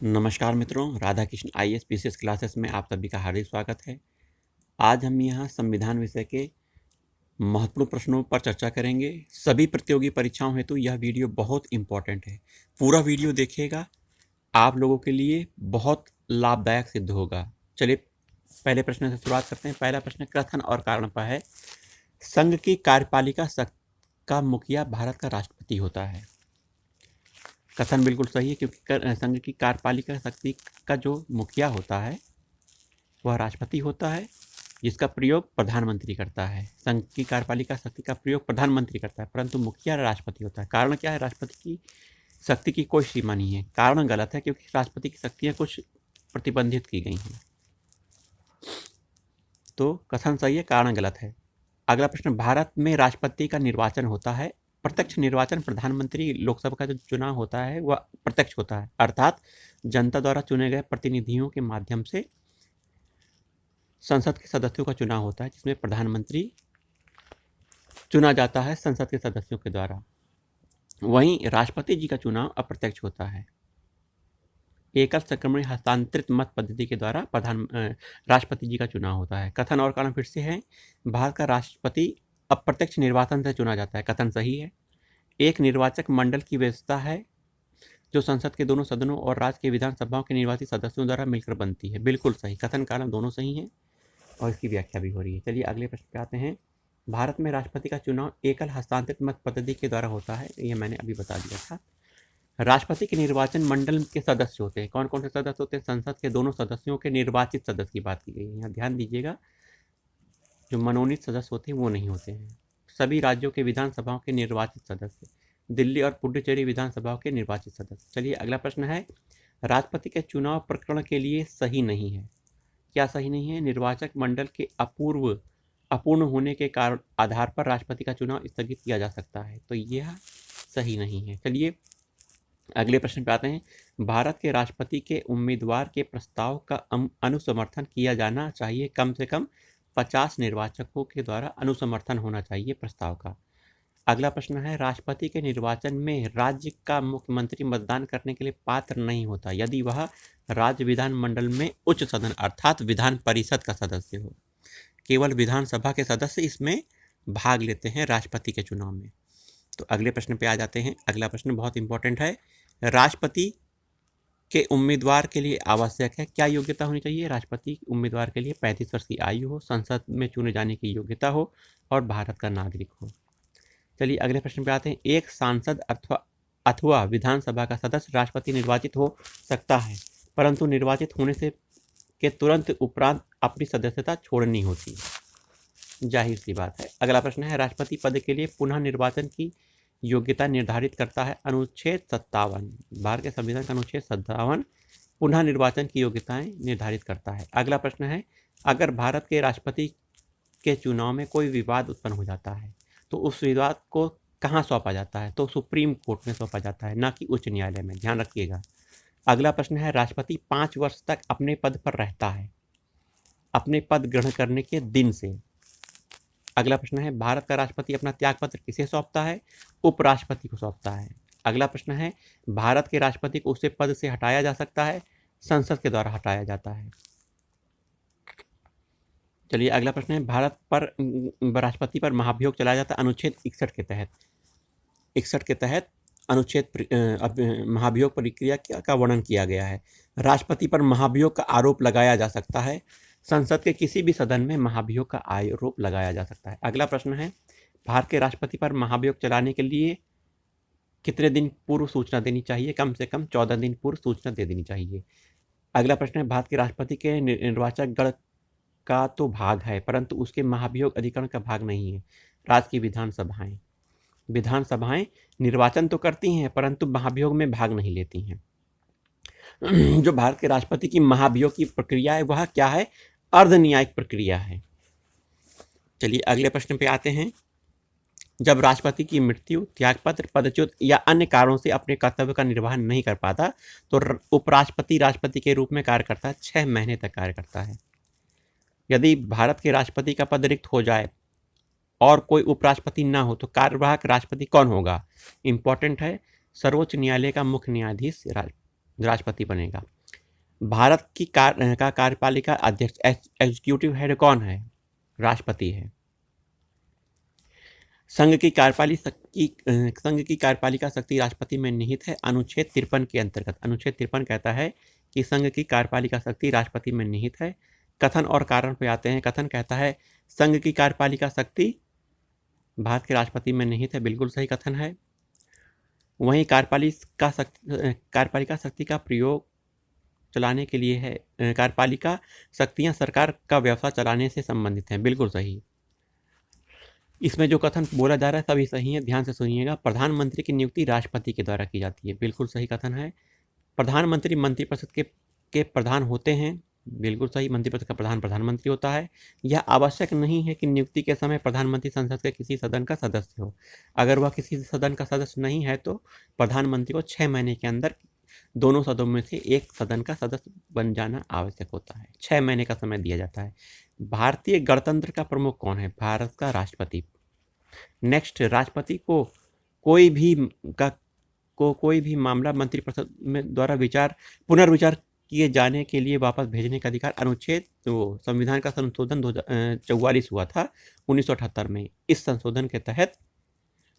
नमस्कार मित्रों, Radha Krishna IAS PCS classes में आप सभी का हार्दिक स्वागत है। आज हम यहाँ संविधान विषय के महत्वपूर्ण प्रश्नों पर चर्चा करेंगे। सभी प्रतियोगी परीक्षाओं हेतु यह वीडियो बहुत इम्पोर्टेंट है। पूरा वीडियो देखिएगा, आप लोगों के लिए बहुत लाभदायक सिद्ध होगा। चलिए पहले प्रश्न से शुरुआत करते हैं। पहला प्रश्न कथन और कारण पर है। संघ की कार्यपालिका का मुखिया भारत का राष्ट्रपति होता है। कथन बिल्कुल सही है, क्योंकि संघ की कार्यपालिका शक्ति का जो मुखिया होता है वह राष्ट्रपति होता है, जिसका प्रयोग प्रधानमंत्री करता है। संघ की कार्यपालिका शक्ति का प्रयोग प्रधानमंत्री करता है, परंतु मुखिया राष्ट्रपति होता है। कारण क्या है? राष्ट्रपति की शक्ति की कोई सीमा नहीं है। कारण गलत है, क्योंकि राष्ट्रपति की शक्तियाँ कुछ प्रतिबंधित की गई हैं। तो कथन सही है, कारण गलत है। अगला प्रश्न, भारत में राष्ट्रपति का निर्वाचन होता है। प्रत्यक्ष निर्वाचन प्रधानमंत्री लोकसभा का जो चुनाव होता है वह प्रत्यक्ष होता है, अर्थात जनता द्वारा चुने गए प्रतिनिधियों के माध्यम से संसद के सदस्यों का चुनाव होता है, जिसमें प्रधानमंत्री चुना जाता है संसद के सदस्यों के द्वारा। वहीं राष्ट्रपति जी का चुनाव अप्रत्यक्ष होता है। एकल संक्रमण हस्तांतरित मत पद्धति के द्वारा राष्ट्रपति जी का चुनाव होता है। कथन और कारण फिर से है। भारत का राष्ट्रपति अप्रत्यक्ष निर्वाचन से चुना जाता है। कथन सही है। एक निर्वाचक मंडल की व्यवस्था है जो संसद के दोनों सदनों और राज्य के विधानसभाओं के निर्वाचित सदस्यों द्वारा मिलकर बनती है। बिल्कुल सही। कथन कारण दोनों सही हैं और इसकी व्याख्या भी हो रही है। चलिए अगले प्रश्न पे आते हैं। भारत में राष्ट्रपति का चुनाव एकल हस्तांतरित मत पद्धति के द्वारा होता है। ये मैंने अभी बता दिया था। राष्ट्रपति के निर्वाचन मंडल के सदस्य होते हैं। कौन कौन से सदस्य होते हैं? संसद के दोनों सदस्यों के निर्वाचित सदस्य की बात की गई है। यहाँ ध्यान दीजिएगा, जो मनोनीत सदस्य होते हैं वो नहीं होते हैं। सभी राज्यों के विधानसभाओं के निर्वाचित सदस्य, दिल्ली और पुडुचेरी विधानसभाओं के निर्वाचित सदस्य। चलिए अगला प्रश्न है। राष्ट्रपति के चुनाव प्रकरण के लिए सही नहीं है। क्या सही नहीं है? निर्वाचक मंडल के अपूर्ण होने के कारण आधार पर राष्ट्रपति का चुनाव स्थगित किया जा सकता है, तो यह सही नहीं है। चलिए अगले प्रश्न पे आते हैं। भारत के राष्ट्रपति के उम्मीदवार के प्रस्ताव का अनुसमर्थन किया जाना चाहिए। कम से कम 50 निर्वाचकों के द्वारा अनुसमर्थन होना चाहिए प्रस्ताव का। अगला प्रश्न है। राष्ट्रपति के निर्वाचन में राज्य का मुख्यमंत्री मतदान करने के लिए पात्र नहीं होता यदि वह राज्य विधानमंडल में उच्च सदन अर्थात विधान परिषद का सदस्य हो। केवल विधानसभा के सदस्य इसमें भाग लेते हैं राष्ट्रपति के चुनाव में। तो अगले प्रश्न पे आ जाते हैं। अगला प्रश्न बहुत इंपॉर्टेंट है। राष्ट्रपति के उम्मीदवार के लिए आवश्यक है। क्या योग्यता होनी चाहिए? राष्ट्रपति उम्मीदवार के लिए 35 वर्ष की आयु हो, संसद में चुने जाने की योग्यता हो और भारत का नागरिक हो। चलिए अगले प्रश्न पे आते हैं। एक सांसद अथवा विधानसभा का सदस्य राष्ट्रपति निर्वाचित हो सकता है, परंतु निर्वाचित होने से के तुरंत उपरांत अपनी सदस्यता छोड़नी होती है। जाहिर सी बात है। अगला प्रश्न है। राष्ट्रपति पद के लिए पुनः निर्वाचन की योग्यता निर्धारित करता है अनुच्छेद 57। भारत के संविधान का अनुच्छेद 57 पुनः निर्वाचन की योग्यताएं निर्धारित करता है। अगला प्रश्न है। अगर भारत के राष्ट्रपति के चुनाव में कोई विवाद उत्पन्न हो जाता है तो उस विवाद को कहाँ सौंपा जाता है? तो सुप्रीम कोर्ट में सौंपा जाता है, न कि उच्च न्यायालय में। ध्यान रखिएगा। अगला प्रश्न है। राष्ट्रपति 5 वर्ष तक अपने पद पर रहता है अपने पद ग्रहण करने के दिन से। अगला प्रश्न है। भारत का राष्ट्रपति अपना त्यागपत्र किसे सौंपता है? उपराष्ट्रपति को सौंपता है। अगला प्रश्न है। भारत के राष्ट्रपति को उससे पद से हटाया जा सकता है? संसद के द्वारा हटाया जाता है। चलिए अगला प्रश्न है। भारत पर राष्ट्रपति पर महाभियोग चलाया जाता है अनुच्छेद 61 के तहत। 61 के तहत अनुच्छेद महाभियोग प्रक्रिया का वर्णन किया गया है। राष्ट्रपति पर महाभियोग का आरोप लगाया जा सकता है। संसद के किसी भी सदन में महाभियोग का आरोप लगाया जा सकता है। अगला प्रश्न है। भारत के राष्ट्रपति पर महाभियोग चलाने के लिए कितने दिन पूर्व सूचना देनी चाहिए? कम से कम 14 दिन पूर्व सूचना दे देनी चाहिए। अगला प्रश्न है। भारत के राष्ट्रपति के निर्वाचक गण का तो भाग है, परंतु उसके महाभियोग अधिकरण का भाग नहीं है। राज्य की विधानसभाएं निर्वाचन तो करती हैं, परंतु महाभियोग में भाग नहीं लेती हैं। जो भारत के राष्ट्रपति की महाभियोग की प्रक्रिया है वह क्या है? अर्ध न्यायिक प्रक्रिया है। चलिए अगले प्रश्न पे आते हैं। जब राष्ट्रपति की मृत्यु, त्यागपत्र, पदच्युत या अन्य कारणों से अपने कर्तव्य का निर्वहन नहीं कर पाता तो उपराष्ट्रपति राष्ट्रपति के रूप में कार्य करता है। 6 महीने तक कार्य करता है। यदि भारत के राष्ट्रपति का पद रिक्त हो जाए और कोई उपराष्ट्रपति ना हो तो कार्यवाहक राष्ट्रपति कौन होगा? इंपॉर्टेंट है। सर्वोच्च न्यायालय का मुख्य न्यायाधीश राष्ट्रपति बनेगा। भारत की कार्यपालिका अध्यक्ष एग्जीक्यूटिव हेड कौन है? राष्ट्रपति है। संघ की कार्यपालिका शक्ति राष्ट्रपति में निहित है। अनुच्छेद 53 के अंतर्गत, अनुच्छेद 53 कहता है कि संघ की कार्यपालिका शक्ति राष्ट्रपति में निहित है। कथन और कारण पे आते हैं। कथन कहता है संघ की कार्यपालिका शक्ति भारत के राष्ट्रपति में निहित है, बिल्कुल सही कथन है। वहीं कार्यपालिका शक्ति का प्रयोग चलाने के लिए है। कार्यपालिका शक्तियां सरकार का व्यवसाय चलाने से संबंधित हैं, बिल्कुल सही। इसमें जो कथन बोला जा रहा है सभी सही है, ध्यान से सुनिएगा। प्रधानमंत्री की नियुक्ति राष्ट्रपति के द्वारा की जाती है, बिल्कुल सही कथन है। प्रधानमंत्री मंत्रिपरिषद के प्रधान होते हैं, बिल्कुल सही। मंत्रिपरिषद का प्रधान प्रधानमंत्री होता है। यह आवश्यक नहीं है कि नियुक्ति के समय प्रधानमंत्री संसद के किसी सदन का सदस्य हो। अगर वह किसी सदन का सदस्य नहीं है तो प्रधानमंत्री को 6 महीने के अंदर दोनों सदनों में से एक सदन का सदस्य बन जाना आवश्यक होता है। 6 महीने का समय दिया जाता है। भारतीय गणतंत्र का प्रमुख कौन है? भारत का राष्ट्रपति। नेक्स्ट, राष्ट्रपति को कोई भी मामला मंत्रिपरिषद में द्वारा पुनर्विचार किए जाने के लिए वापस भेजने का अधिकार अनुच्छेद संविधान का संशोधन 44 हुआ था 1978 में। इस संशोधन के तहत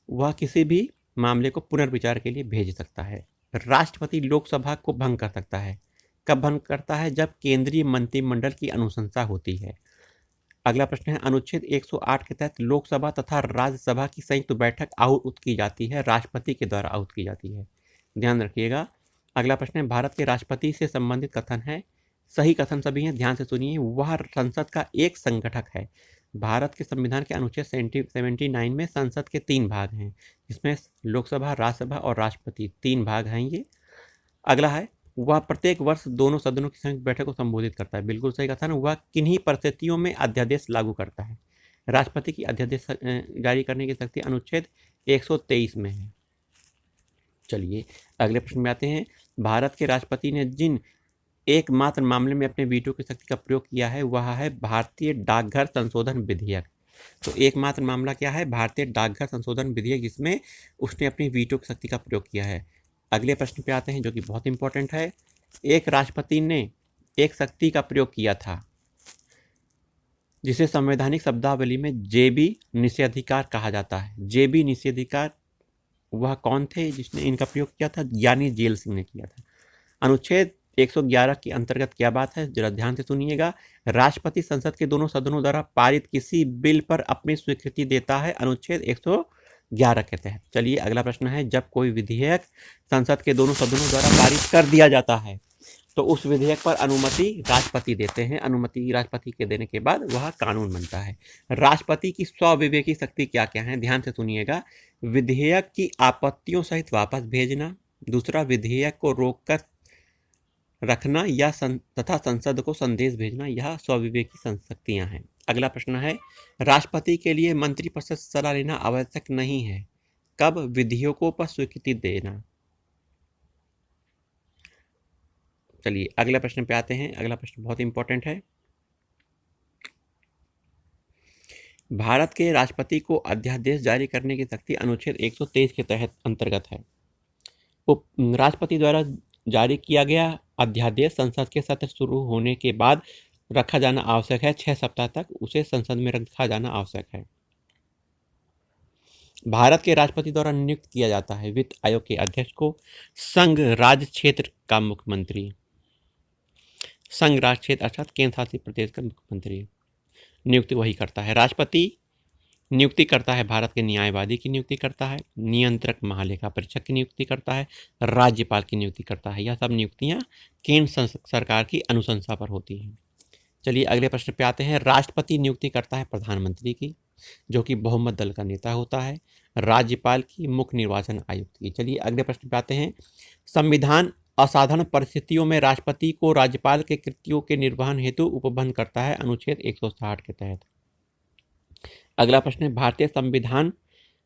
वह किसी भी मामले को पुनर्विचार के लिए भेज सकता है। राष्ट्रपति लोकसभा को भंग कर सकता है। कब भंग करता है? जब केंद्रीय मंत्रिमंडल की अनुशंसा होती है। अगला प्रश्न है, अनुच्छेद 108 के तहत लोकसभा तथा राज्यसभा की संयुक्त बैठक आहूत की जाती है, राष्ट्रपति के द्वारा आहूत की जाती है, ध्यान रखिएगा। अगला प्रश्न है, भारत के राष्ट्रपति से संबंधित कथन है। सही कथन सभी हैं, ध्यान से सुनिए। वह संसद का एक संगठक है। भारत के संविधान के अनुच्छेद 79 में संसद के 3 भाग हैं, जिसमें लोकसभा, राज्यसभा और राष्ट्रपति 3 भाग हैं ये। अगला है, वह प्रत्येक वर्ष दोनों सदनों की संयुक्त बैठक को संबोधित करता है, बिल्कुल सही कथन। वह किन्हीं परिस्थितियों में अध्यादेश लागू करता है? राष्ट्रपति की अध्यादेश जारी करने की शक्ति अनुच्छेद 123 में है। चलिए अगले प्रश्न में आते हैं। भारत के राष्ट्रपति ने जिन एकमात्र मामले में अपने वीटो की शक्ति का प्रयोग किया है वह है भारतीय डाकघर संशोधन विधेयक। तो एकमात्र मामला क्या है? भारतीय डाकघर संशोधन विधेयक, जिसमें उसने अपनी वीटो की शक्ति का प्रयोग किया है। अगले प्रश्न पे आते हैं जो कि बहुत इंपॉर्टेंट है। एक राष्ट्रपति ने एक शक्ति का प्रयोग किया था जिसे संवैधानिक शब्दावली में जेबी निषेधाधिकार कहा जाता है। जेबी निषेधाधिकार, वह कौन थे जिसने इनका प्रयोग किया था? ज्ञानी जेल सिंह ने किया था। अनुच्छेद 111 के अंतर्गत क्या बात है, जरा ध्यान से सुनिएगा। राष्ट्रपति संसद के दोनों सदनों द्वारा पारित किसी बिल पर अपनी स्वीकृति देता है, अनुच्छेद 111 के तहत। चलिए अगला प्रश्न है, जब कोई विधेयक संसद के दोनों सदनों द्वारा पारित कर दिया जाता है तो उस विधेयक पर अनुमति राष्ट्रपति देते हैं। अनुमति राष्ट्रपति के देने के बाद वह कानून बनता है। राष्ट्रपति की स्वविवेकी शक्ति क्या क्या है, ध्यान से सुनिएगा। विधेयक की आपत्तियों सहित वापस भेजना, दूसरा विधेयक को रोककर रखना या तथा संसद को संदेश भेजना, यह स्वविवेकी शक्तियां हैं। अगला प्रश्न है, राष्ट्रपति के लिए मंत्रिपरिषद सलाह लेना आवश्यक नहीं है। कब? विधेयकों पर स्वीकृति देना। चलिए अगले प्रश्न पे आते हैं। अगला प्रश्न बहुत इंपॉर्टेंट है। भारत के राष्ट्रपति को अध्यादेश जारी करने की शक्ति अनुच्छेद 123 के तहत अंतर्गत है। राष्ट्रपति द्वारा जारी किया गया अध्यादेश संसद के सत्र शुरू होने के बाद रखा जाना आवश्यक है। 6 सप्ताह तक उसे संसद में रखा जाना आवश्यक है। भारत के राष्ट्रपति द्वारा नियुक्त किया जाता है वित्त आयोग के अध्यक्ष को। संघ राज्य क्षेत्र का मुख्यमंत्री, संघ राज्य क्षेत्र अर्थात केंद्र शासित प्रदेश का मुख्यमंत्री नियुक्ति वही करता है। राष्ट्रपति नियुक्ति करता है भारत के न्यायवादी की नियुक्ति करता है, नियंत्रक महालेखा परीक्षक की नियुक्ति करता है, राज्यपाल की नियुक्ति करता है। यह सब नियुक्तियां केंद्र सरकार की अनुशंसा पर होती हैं। चलिए अगले प्रश्न पे आते हैं। राष्ट्रपति नियुक्ति करता है प्रधानमंत्री की, जो कि बहुमत दल का नेता होता है, राज्यपाल की, मुख्य निर्वाचन आयुक्त की। चलिए अगले प्रश्न पे आते हैं। संविधान असाधारण परिस्थितियों में राष्ट्रपति को राज्यपाल के कृत्यों के निर्वहन हेतु उपबंध करता है, अनुच्छेद 160 के तहत। अगला प्रश्न है, भारतीय संविधान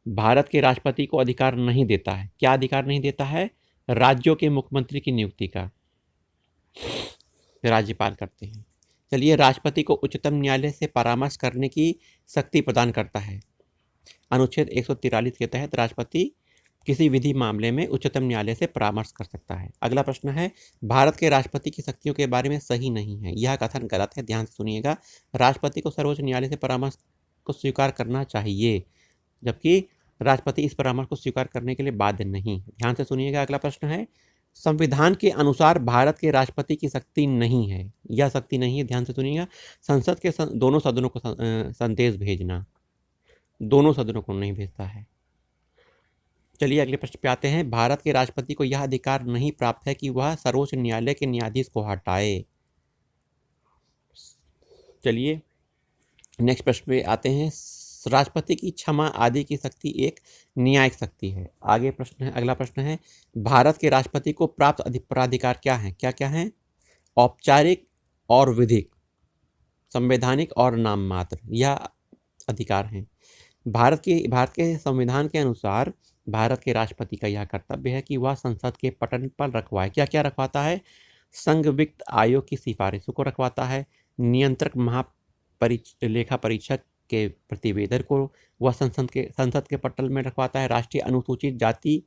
भारत के राष्ट्रपति को अधिकार नहीं देता है। क्या अधिकार नहीं देता है? राज्यों के मुख्यमंत्री की नियुक्ति का राज्यपाल करते हैं। चलिए, राष्ट्रपति को उच्चतम न्यायालय से परामर्श करने की शक्ति प्रदान करता है। अनुच्छेद 143 के तहत राष्ट्रपति किसी विधि मामले में उच्चतम न्यायालय से परामर्श कर सकता है। अगला प्रश्न है, भारत के राष्ट्रपति की शक्तियों के बारे में सही नहीं है। यह कथन गलत है, ध्यान से सुनिएगा। राष्ट्रपति को सर्वोच्च न्यायालय से परामर्श को स्वीकार करना चाहिए, जबकि राष्ट्रपति इस परामर्श को स्वीकार करने के लिए बाध्य नहीं। ध्यान से सुनिएगा। अगला प्रश्न है, संविधान के अनुसार भारत के राष्ट्रपति की शक्ति नहीं है। यह शक्ति नहीं है, ध्यान से सुनिएगा। संसद के दोनों सदनों को संदेश भेजना, दोनों सदनों को नहीं भेजता है। चलिए अगले प्रश्न पे आते हैं। भारत के राष्ट्रपति को यह अधिकार नहीं प्राप्त है कि वह सर्वोच्च न्यायालय के न्यायाधीश को हटाए। चलिए नेक्स्ट प्रश्न पे आते हैं। राष्ट्रपति की क्षमा आदि की शक्ति एक न्यायिक शक्ति है। आगे प्रश्न है, अगला प्रश्न है, भारत के राष्ट्रपति को प्राप्त प्राधिकार क्या है? क्या क्या है? औपचारिक और विधिक, संवैधानिक और नाम मात्र, यह अधिकार हैं। भारत के संविधान के अनुसार भारत के राष्ट्रपति का यह कर्तव्य है कि वह संसद के पटल पर रखवाए। क्या क्या रखवाता है? संघ वित्त आयोग की सिफारिशों को रखवाता है, नियंत्रक लेखा परीक्षक के प्रतिवेदन को वह संसद के पटल में रखवाता है, राष्ट्रीय अनुसूचित जाति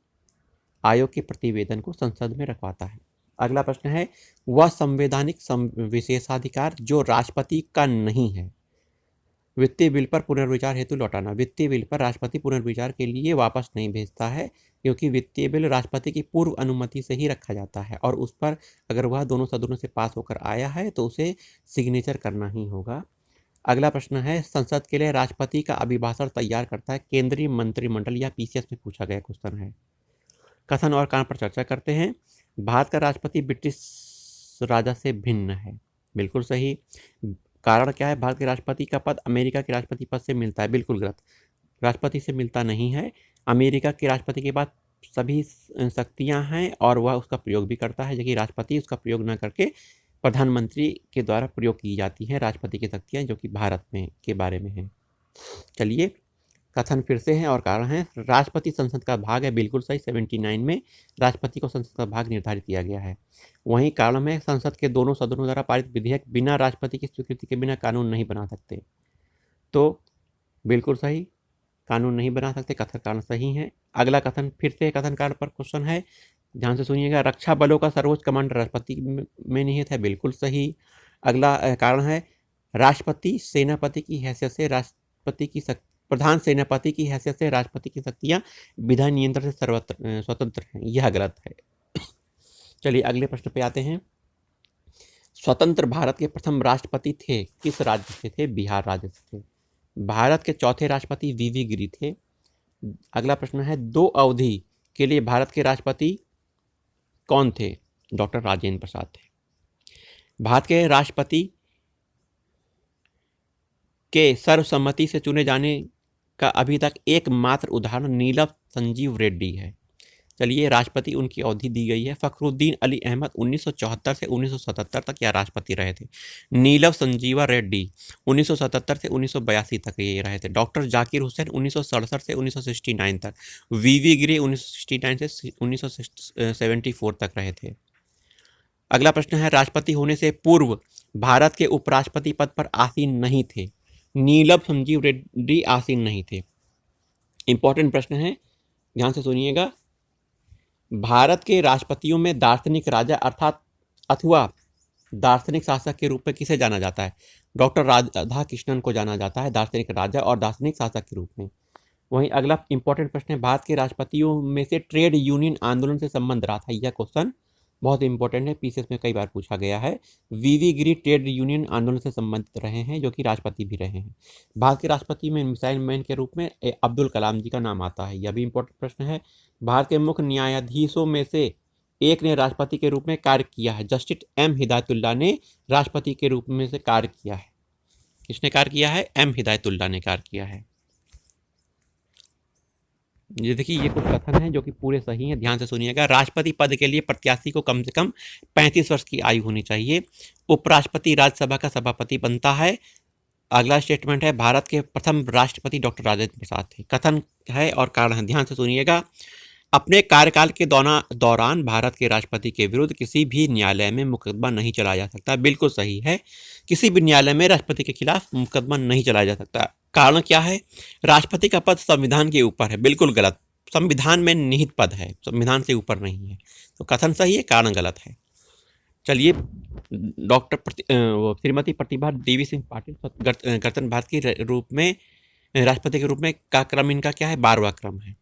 आयोग के प्रतिवेदन को संसद में रखवाता है। अगला प्रश्न है, वह संवैधानिक विशेषाधिकार जो राष्ट्रपति का नहीं है। वित्तीय बिल पर पुनर्विचार हेतु लौटाना। वित्तीय बिल पर राष्ट्रपति पुनर्विचार के लिए वापस नहीं भेजता है, क्योंकि वित्तीय बिल राष्ट्रपति की पूर्व अनुमति से ही रखा जाता है और उस पर अगर वह दोनों सदनों से पास होकर आया है तो उसे सिग्नेचर करना ही होगा। अगला प्रश्न है, संसद के लिए राष्ट्रपति का अभिभाषण तैयार करता है केंद्रीय मंत्रिमंडल। यह पीसीएस में पूछा गया क्वेश्चन है। कथन और कारण पर चर्चा करते हैं। भारत का राष्ट्रपति ब्रिटिश राजा से भिन्न है, बिल्कुल सही। कारण क्या है? भारत के राष्ट्रपति का पद अमेरिका के राष्ट्रपति पद से मिलता है, बिल्कुल गलत। राष्ट्रपति से मिलता नहीं है। अमेरिका के राष्ट्रपति के पास सभी शक्तियां हैं और वह उसका प्रयोग भी करता है, जबकि राष्ट्रपति उसका प्रयोग न करके प्रधानमंत्री के द्वारा प्रयोग की जाती हैं राष्ट्रपति की शक्तियां, जो कि भारत में के बारे में है। चलिए कथन फिर से हैं और कारण है। राष्ट्रपति संसद का भाग है, बिल्कुल सही। 79 में राष्ट्रपति को संसद का भाग निर्धारित किया गया है। वहीं कारण है, संसद के दोनों सदनों द्वारा पारित विधेयक बिना राष्ट्रपति की स्वीकृति के बिना कानून नहीं बना सकते। तो बिल्कुल सही, कानून नहीं बना सकते। कथन कारण सही है। अगला कथन फिर से कथन कारण पर क्वेश्चन है, ध्यान से सुनिएगा। रक्षा बलों का सर्वोच्च कमांडर राष्ट्रपति में निहित है, बिल्कुल सही। अगला कारण है, राष्ट्रपति सेनापति की हैसियत से प्रधान सेनापति की हैसियत से राष्ट्रपति की शक्तियां विधायी नियंत्रण से स्वतंत्र हैं, यह गलत है। चलिए अगले प्रश्न पे आते हैं। स्वतंत्र भारत के प्रथम राष्ट्रपति थे, किस राज्य से थे? बिहार राज्य से थे। भारत के चौथे राष्ट्रपति वीवी गिरि थे। अगला प्रश्न है, 2 अवधि के लिए भारत के राष्ट्रपति कौन थे? डॉक्टर राजेंद्र प्रसाद थे। भारत के राष्ट्रपति के सर्वसम्मति से चुने जाने का अभी तक एकमात्र उदाहरण नीलम संजीव रेड्डी है। चलिए राष्ट्रपति उनकी अवधि दी गई है। फखरुद्दीन अली अहमद 1974 से 1977 तक यह राष्ट्रपति रहे थे। नीलम संजीवा रेड्डी 1977 से 1982 तक ये रहे थे। डॉक्टर जाकिर हुसैन 1967 से 1969 तक। वीवी गिरि 1969 से 1974 तक रहे थे। अगला प्रश्न है, राष्ट्रपति होने से पूर्व भारत के उपराष्ट्रपति पद पर आसीन नहीं थे। नीलम संजीव रेड्डी आसीन नहीं थे। इंपॉर्टेंट प्रश्न है, ध्यान से सुनिएगा। भारत के राष्ट्रपतियों में दार्शनिक राजा अथवा दार्शनिक शासक के रूप में किसे जाना जाता है? डॉक्टर राधा कृष्णन को जाना जाता है दार्शनिक राजा और दार्शनिक शासक के रूप में। वहीं अगला इंपॉर्टेंट प्रश्न है, भारत के राष्ट्रपतियों में से ट्रेड यूनियन आंदोलन से संबंध रहा था। यह क्वेश्चन बहुत इंपॉर्टेंट है, पीसीएस में कई बार पूछा गया है। वीवी गिरि ट्रेड यूनियन आंदोलन से संबंधित रहे हैं, जो कि राष्ट्रपति भी रहे हैं। भारत के राष्ट्रपति में मिसाइल मैन के रूप में अब्दुल कलाम जी का नाम आता है, यह भी इंपॉर्टेंट प्रश्न है। भारत के मुख्य न्यायाधीशों में से एक ने राष्ट्रपति के रूप में कार्य किया है। जस्टिस एम हिदायतुल्लाह ने राष्ट्रपति के रूप में से कार्य किया है। किसने कार्य किया है? एम हिदायतुल्लाह ने कार्य किया है। ये देखिए, ये कुछ कथन है जो कि पूरे सही हैं, ध्यान से सुनिएगा। राष्ट्रपति पद के लिए प्रत्याशी को कम से कम 35 वर्ष की आयु होनी चाहिए। उपराष्ट्रपति राज्यसभा का सभापति बनता है। अगला स्टेटमेंट है, भारत के प्रथम राष्ट्रपति डॉक्टर राजेंद्र प्रसाद थे। कथन है और कारण है, ध्यान से सुनिएगा। अपने कार्यकाल के दौरान भारत के राष्ट्रपति के विरुद्ध किसी भी न्यायालय में मुकदमा नहीं चलाया जा सकता। बिल्कुल सही है, किसी भी न्यायालय में राष्ट्रपति के खिलाफ मुकदमा नहीं चलाया जा सकता। कारण क्या है? राष्ट्रपति का पद संविधान के ऊपर है, बिल्कुल गलत। संविधान में निहित पद है, संविधान से ऊपर नहीं है। तो कथन सही है, कारण गलत है। चलिए, श्रीमती प्रतिभा देवी सिंह पाटिल गणतंत्र भारत के रूप में राष्ट्रपति के रूप में का क्रम इनका क्या है? 12वां क्रम है।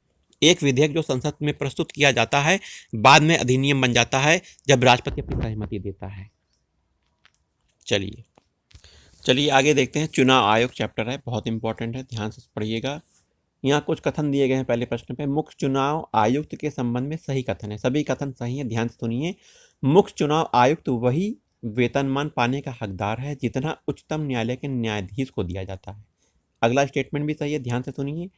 एक विधेयक जो संसद में प्रस्तुत किया जाता है बाद में अधिनियम बन जाता है जब राष्ट्रपति अपनी सहमति देता है। चलिए आगे देखते हैं। चुनाव आयोग चैप्टर है, बहुत इंपॉर्टेंट है, ध्यान से पढ़िएगा। यहाँ कुछ कथन दिए गए हैं पहले प्रश्न पे। मुख्य चुनाव आयुक्त के संबंध में सही कथन है। सभी कथन सही है, ध्यान से सुनिए। मुख्य चुनाव आयुक्त वही वेतनमान पाने का हकदार है जितना उच्चतम न्यायालय के न्यायाधीश को दिया जाता है। अगला स्टेटमेंट भी सही है, ध्यान से सुनिए।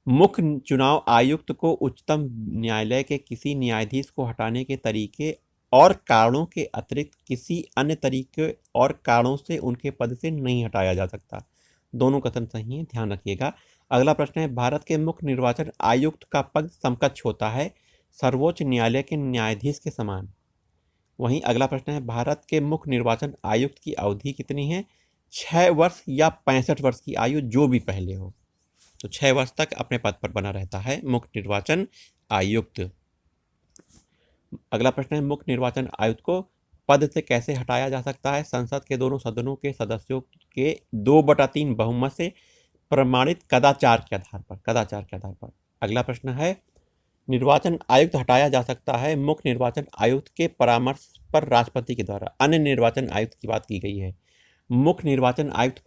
मुख्य चुनाव आयुक्त को उच्चतम न्यायालय के किसी न्यायाधीश को हटाने के तरीके और कारणों के अतिरिक्त किसी अन्य तरीके और कारणों से उनके पद से नहीं हटाया जा सकता। दोनों कथन सही हैं, ध्यान रखिएगा। अगला प्रश्न है, भारत के मुख्य निर्वाचन आयुक्त का पद समकक्ष होता है सर्वोच्च न्यायालय के न्यायाधीश के समान। वहीं अगला प्रश्न है, भारत के मुख्य निर्वाचन आयुक्त की अवधि कितनी है? 6 वर्ष या 65 वर्ष की आयु, जो भी पहले हो। तो 6 वर्ष तक अपने पद पर बना रहता है मुख्य निर्वाचन आयुक्त। अगला प्रश्न है, मुख्य निर्वाचन आयुक्त को पद से कैसे हटाया जा सकता है? संसद के दोनों सदनों के सदस्यों के 2/3 बहुमत से प्रमाणित कदाचार के आधार पर। अगला प्रश्न है, निर्वाचन आयुक्त हटाया जा सकता है मुख्य निर्वाचन आयुक्त के परामर्श पर राष्ट्रपति के द्वारा। अन्य निर्वाचन आयुक्त की बात की गई है। मुख्य निर्वाचन आयुक्त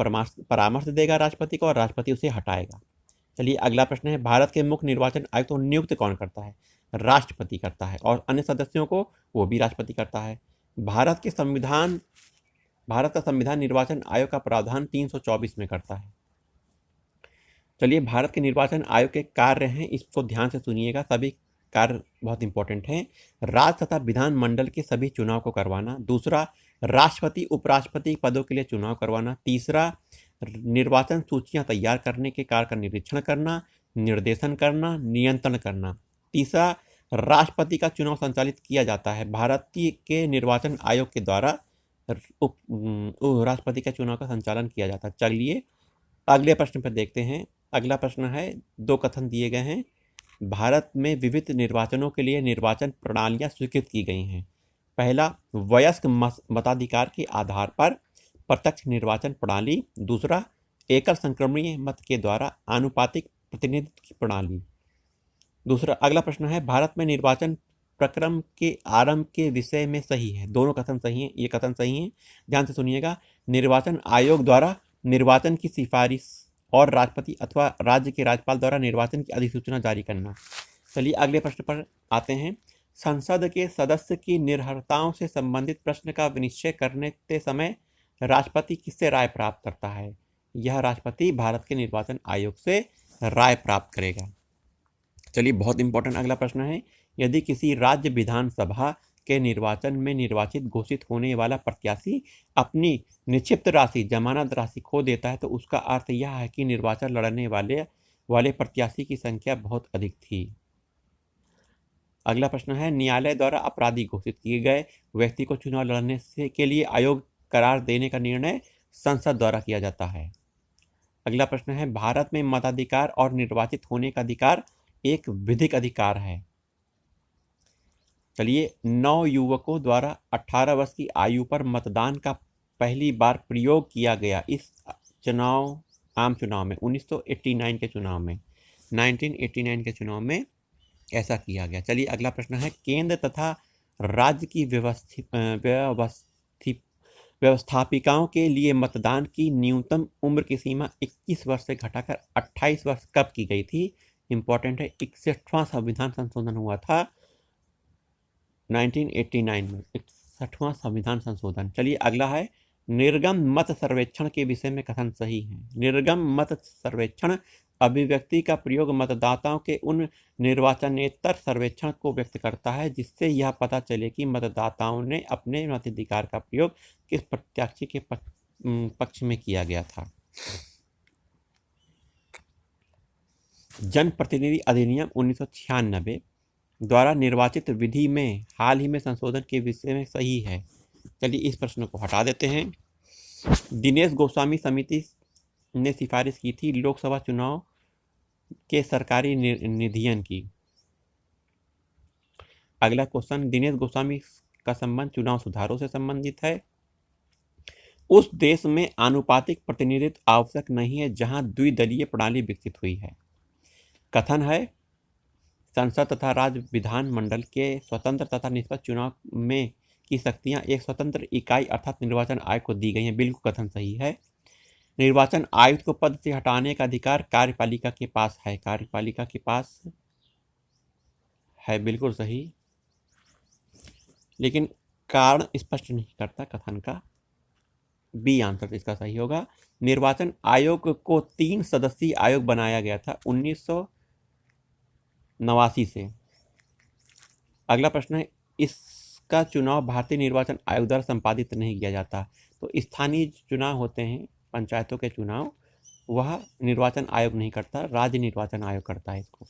परामर्श देगा राष्ट्रपति को और राष्ट्रपति उसे हटाएगा। चलिए अगला प्रश्न है, भारत के मुख्य निर्वाचन आयुक्त को नियुक्त कौन करता है? राष्ट्रपति करता है, और अन्य सदस्यों को वो भी राष्ट्रपति करता है। भारत का संविधान निर्वाचन आयोग का प्रावधान 324 में करता है। चलिए, भारत के निर्वाचन आयोग के कार्य हैं, इसको ध्यान से सुनिएगा, सभी कार्य बहुत इंपॉर्टेंट हैं। राज्य तथा विधानमंडल के सभी चुनाव को करवाना। दूसरा, राष्ट्रपति उपराष्ट्रपति पदों के लिए चुनाव करवाना। तीसरा, निर्वाचन सूचियां तैयार करने के कार्य का निरीक्षण करना, निर्देशन करना, नियंत्रण करना। तीसरा, राष्ट्रपति का चुनाव संचालित किया जाता है भारतीय के निर्वाचन आयोग के द्वारा। राष्ट्रपति का चुनाव का संचालन किया जाता है। चलिए अगले प्रश्न पर देखते हैं। अगला प्रश्न है, 2 कथन दिए गए हैं। भारत में विविध निर्वाचनों के लिए निर्वाचन प्रणालियां स्वीकृत की गई हैं। पहला, वयस्क मताधिकार के आधार पर प्रत्यक्ष निर्वाचन प्रणाली। दूसरा, एकल संक्रमणीय मत के द्वारा आनुपातिक प्रतिनिधित्व की प्रणाली। दूसरा अगला प्रश्न है, भारत में निर्वाचन प्रक्रम के आरंभ के विषय में सही है। दोनों कथन सही हैं, ये कथन सही है, ध्यान से सुनिएगा। निर्वाचन आयोग द्वारा निर्वाचन की सिफारिश और राष्ट्रपति अथवा राज्य के राज्यपाल द्वारा निर्वाचन की अधिसूचना जारी करना। चलिए अगले प्रश्न पर आते हैं। संसद के सदस्य की निर्भरताओं से संबंधित प्रश्न का विनिश्चय करने के समय राष्ट्रपति किससे राय प्राप्त करता है? यह राष्ट्रपति भारत के निर्वाचन आयोग से राय प्राप्त करेगा। चलिए बहुत इंपॉर्टेंट अगला प्रश्न है, यदि किसी राज्य विधानसभा के निर्वाचन में निर्वाचित घोषित होने वाला प्रत्याशी अपनी निक्षिप्त राशि जमानत राशि खो देता है तो उसका अर्थ यह है कि निर्वाचन लड़ने वाले प्रत्याशी की संख्या बहुत अधिक थी। अगला प्रश्न है, न्यायालय द्वारा अपराधी घोषित किए गए व्यक्ति को चुनाव लड़ने के लिए आयोग करार देने का निर्णय संसद द्वारा किया जाता है। अगला प्रश्न है, भारत में मताधिकार और निर्वाचित होने का अधिकार एक विधिक अधिकार है। चलिए, 9 युवकों द्वारा 18 वर्ष की आयु पर मतदान का पहली बार प्रयोग किया गया इस आम चुनाव में 1989 के चुनाव में 1989 के चुनाव में ऐसा किया गया। चलिए अगला प्रश्न है, केंद्र तथा राज्य की व्यवस्थापिकाओं के लिए मतदान की न्यूनतम उम्र की सीमा 21 वर्ष से घटाकर 28 वर्ष कब की गई थी? इंपॉर्टेंट है, 61वां संविधान संशोधन हुआ था 1989 में, 61वां संविधान संशोधन। चलिए अगला है, निर्गम मत सर्वेक्षण के विषय में कथन सही है। निर्गम मत सर्वेक्षण अभिव्यक्ति का प्रयोग मतदाताओं के उन निर्वाचनेतर सर्वेक्षण को व्यक्त करता है जिससे यह पता चले कि मतदाताओं ने अपने मताधिकार का प्रयोग किस प्रत्याशी के पक्ष में किया गया था। जनप्रतिनिधि अधिनियम 1996 द्वारा निर्वाचित विधि में हाल ही में संशोधन के विषय में सही है। चलिए इस प्रश्न को हटा देते हैं। दिनेश गोस्वामी समिति ने सिफारिश की थी लोकसभा चुनाव के सरकारी निधियन की। अगला क्वेश्चन, दिनेश गोस्वामी का संबंध चुनाव सुधारों से संबंधित है। उस देश में आनुपातिक प्रतिनिधित्व आवश्यक नहीं है जहां द्विदलीय प्रणाली विकसित हुई है। कथन है, संसद तथा राज्य विधानमंडल के स्वतंत्र तथा निष्पक्ष चुनाव में की शक्तियां एक स्वतंत्र इकाई अर्थात निर्वाचन आयोग को दी गई हैं। बिल्कुल कथन सही है। निर्वाचन आयुक्त को पद से हटाने का अधिकार कार्यपालिका के पास है। कार्यपालिका के पास है, बिल्कुल सही, लेकिन कारण स्पष्ट नहीं करता कथन का। बी आंसर इसका सही होगा। निर्वाचन आयोग को 3 सदस्यीय आयोग बनाया गया था 1989 से। अगला प्रश्न है, इसका चुनाव भारतीय निर्वाचन आयोग द्वारा संपादित नहीं किया जाता। तो स्थानीय चुनाव होते हैं, पंचायतों के चुनाव, वह निर्वाचन आयोग नहीं करता, राज्य निर्वाचन आयोग करता है इसको।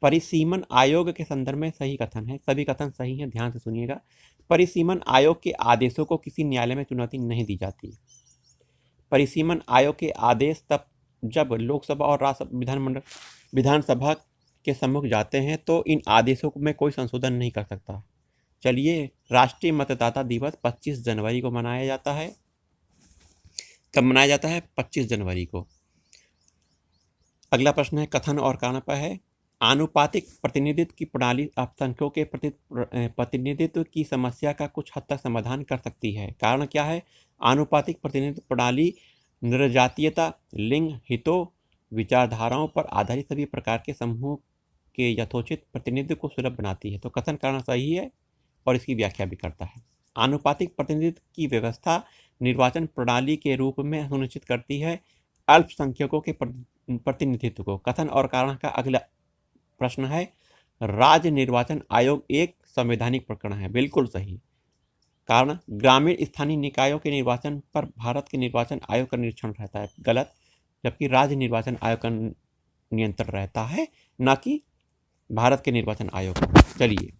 परिसीमन आयोग के संदर्भ में सही कथन है। सभी कथन सही हैं, ध्यान से सुनिएगा। परिसीमन आयोग के आदेशों को किसी न्यायालय में चुनौती नहीं दी जाती। परिसीमन आयोग के आदेश तब जब लोकसभा और राज्य विधानसभा के सम्मुख जाते हैं तो इन आदेशों में कोई संशोधन नहीं कर सकता। चलिए, राष्ट्रीय मतदाता दिवस 25 जनवरी को मनाया जाता है। कब मनाया जाता है? 25 जनवरी को। अगला प्रश्न है, कथन और कारण पर है। आनुपातिक प्रतिनिधित्व की प्रणाली अल्पसंख्यकों के प्रतिनिधित्व की समस्या का कुछ हद तक समाधान कर सकती है। कारण क्या है? आनुपातिक प्रतिनिधित्व प्रणाली निर्जातीयता, लिंग, हितों, विचारधाराओं पर आधारित सभी प्रकार के समूह के यथोचित प्रतिनिधित्व को सुलभ बनाती है। तो कथन कारण सही है और इसकी व्याख्या भी करता है। आनुपातिक प्रतिनिधित्व की व्यवस्था निर्वाचन प्रणाली के रूप में सुनिश्चित करती है अल्पसंख्यकों के प्रतिनिधित्व को। कथन और कारण का अगला प्रश्न है, राज्य निर्वाचन आयोग एक संवैधानिक प्रकरण है। बिल्कुल सही। कारण, ग्रामीण स्थानीय निकायों के निर्वाचन पर भारत के निर्वाचन आयोग का निरीक्षण रहता है। गलत, जबकि राज्य निर्वाचन आयोग का नियंत्रण रहता है, न कि भारत के निर्वाचन आयोग का। चलिए,